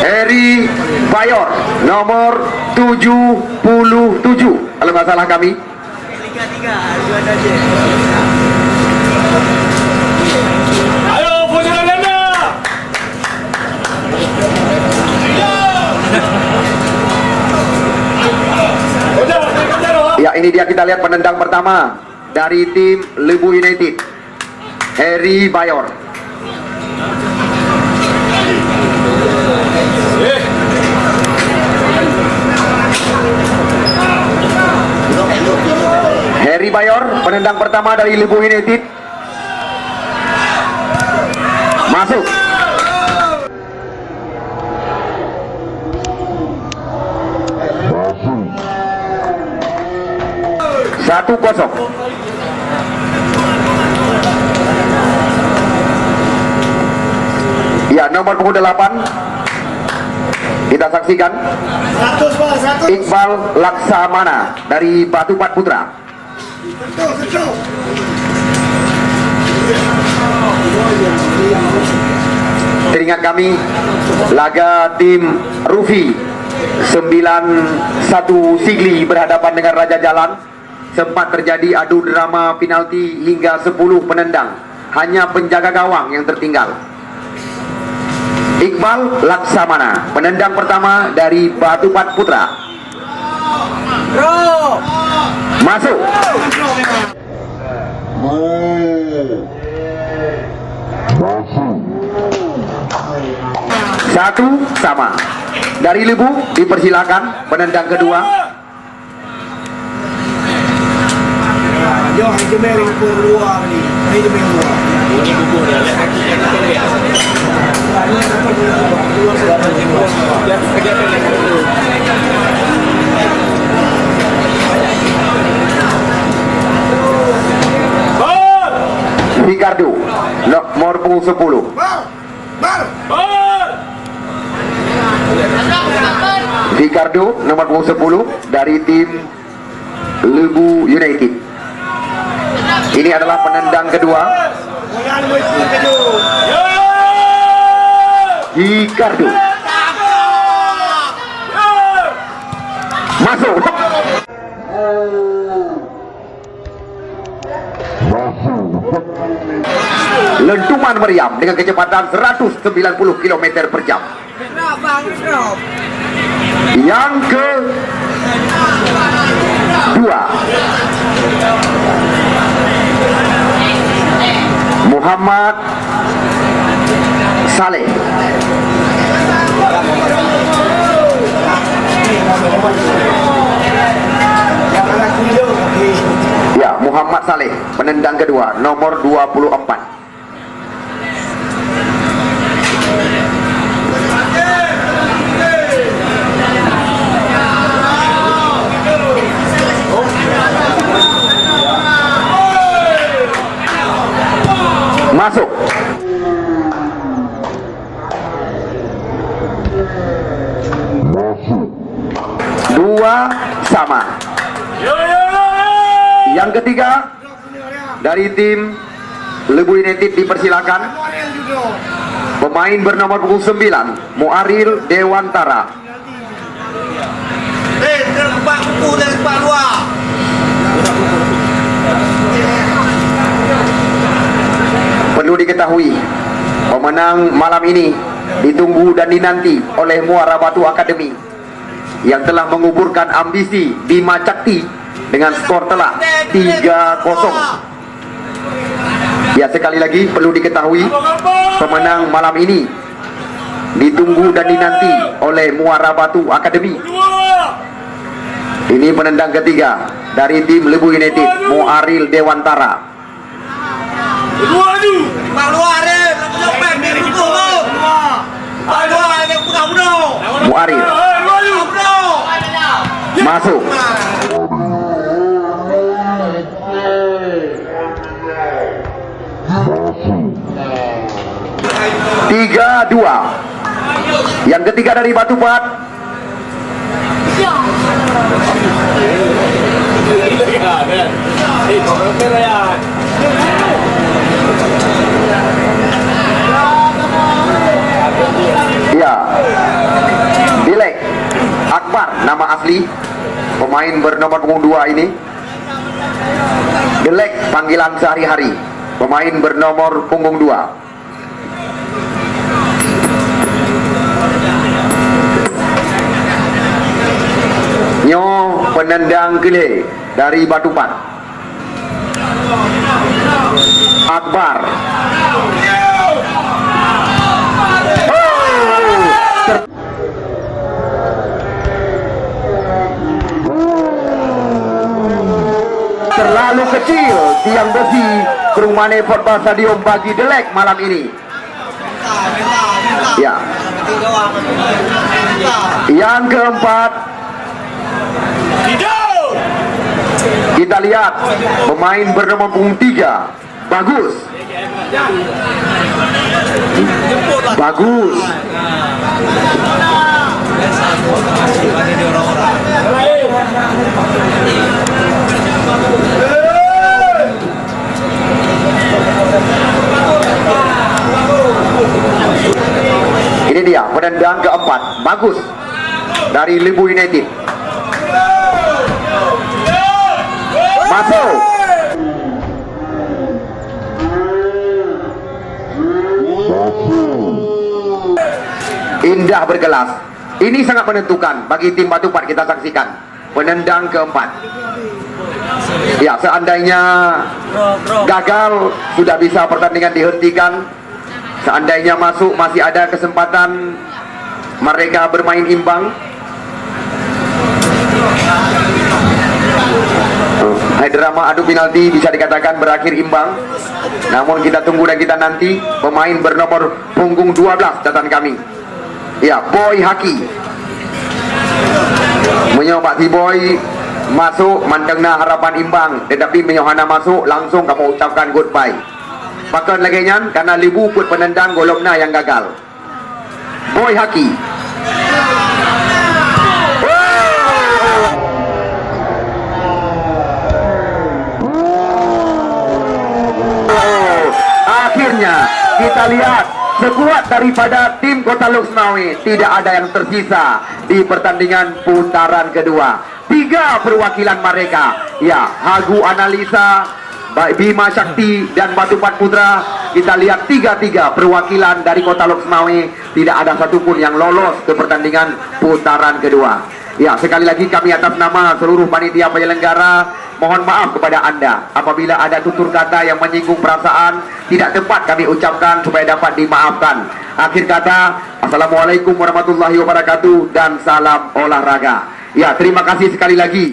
Eri Bayor nomor 77 kalau nggak salah kami. Ayo posisi Anda. Ya, ini dia, kita lihat penendang pertama dari tim Lebu United, Eri Bayor. Heri Bayor, penendang pertama dari Lebu United, masuk. Satu kosong. Ya, nomor punggung 8 kita saksikan Iqbal Laksamana dari Batu Pat Putra. Teringat kami laga tim Rufi 91 Sigli berhadapan dengan Raja Jalan, sempat terjadi adu drama penalti hingga 10 penendang, hanya penjaga gawang yang tertinggal. Iqbal Laksamana, penendang pertama dari Batu Pat Putra, masuk. Satu sama. Dari Lebu dipersilakan penendang kedua. Ricardo nomor punggung 10. Ricardo nomor punggung 10 dari tim Lebu United. Ini adalah penendang kedua. Ricardo masuk. Lentuman meriam dengan kecepatan 190 km per jam. Yang kedua, Muhammad Saleh. Ya, Muhammad Saleh, penendang kedua, nomor 24. Masuk. Dua sama. Yang ketiga dari tim Lebu United dipersilakan pemain bernomor punggung 9 Muaril Dewantara. Perlu diketahui, pemenang malam ini ditunggu dan dinanti oleh Muara Batu Academy yang telah menguburkan ambisi Bima Cakti dengan skor telak 3-0. Ya, sekali lagi perlu diketahui, pemenang malam ini ditunggu dan dinanti oleh Muara Batu Academy. Ini penendang ketiga dari tim Lebu United, Muaril Dewantara. Muaril masuk. Tiga dua. Yang ketiga dari Batu Pat. Ramli, pemain bernomor punggung 2 ini. Delek panggilan sehari-hari, pemain bernomor punggung 2. Nyo penendang gile dari Batupan. Akbar. Terlalu kecil tiang besi Kerumane Football Stadium bagi Delek malam ini. Ya. Yang keempat, kita lihat pemain bernomor punggung 3, bagus. Bagus. Ini dia penendang keempat, bagus dari Limbu United. Masuk. Indah berkelas. Ini sangat menentukan bagi tim Batupat. Kita saksikan penendang keempat. Ya, seandainya gagal sudah bisa pertandingan dihentikan. Seandainya masuk masih ada kesempatan mereka bermain imbang. Drama adu penalti bisa dikatakan berakhir imbang. Namun kita tunggu dan kita nanti pemain bernomor punggung 12 catatan kami. Ya, Boy Haki. Menyoba si Boy masuk mantengna harapan imbang, tetapi menyohana masuk langsung kamu ucapkan goodbye. Bahkan lagi nyan karena Libu put penendang golongna yang gagal. Boy Haki. Akhirnya kita lihat sekuat daripada tim Kota Luxmawi tidak ada yang tersisa di pertandingan putaran kedua. 3 perwakilan mereka, ya, Hagu Analisa, Bima Sakti dan Batupat Putra. Kita lihat 3 perwakilan dari Kota Luxmawi, tidak ada satupun yang lolos ke pertandingan putaran kedua. Ya, sekali lagi kami atas nama seluruh panitia penyelenggara mohon maaf kepada Anda apabila ada tutur kata yang menyinggung perasaan tidak tepat kami ucapkan supaya dapat dimaafkan. Akhir kata, Assalamualaikum warahmatullahi wabarakatuh dan salam olahraga. Ya, terima kasih sekali lagi.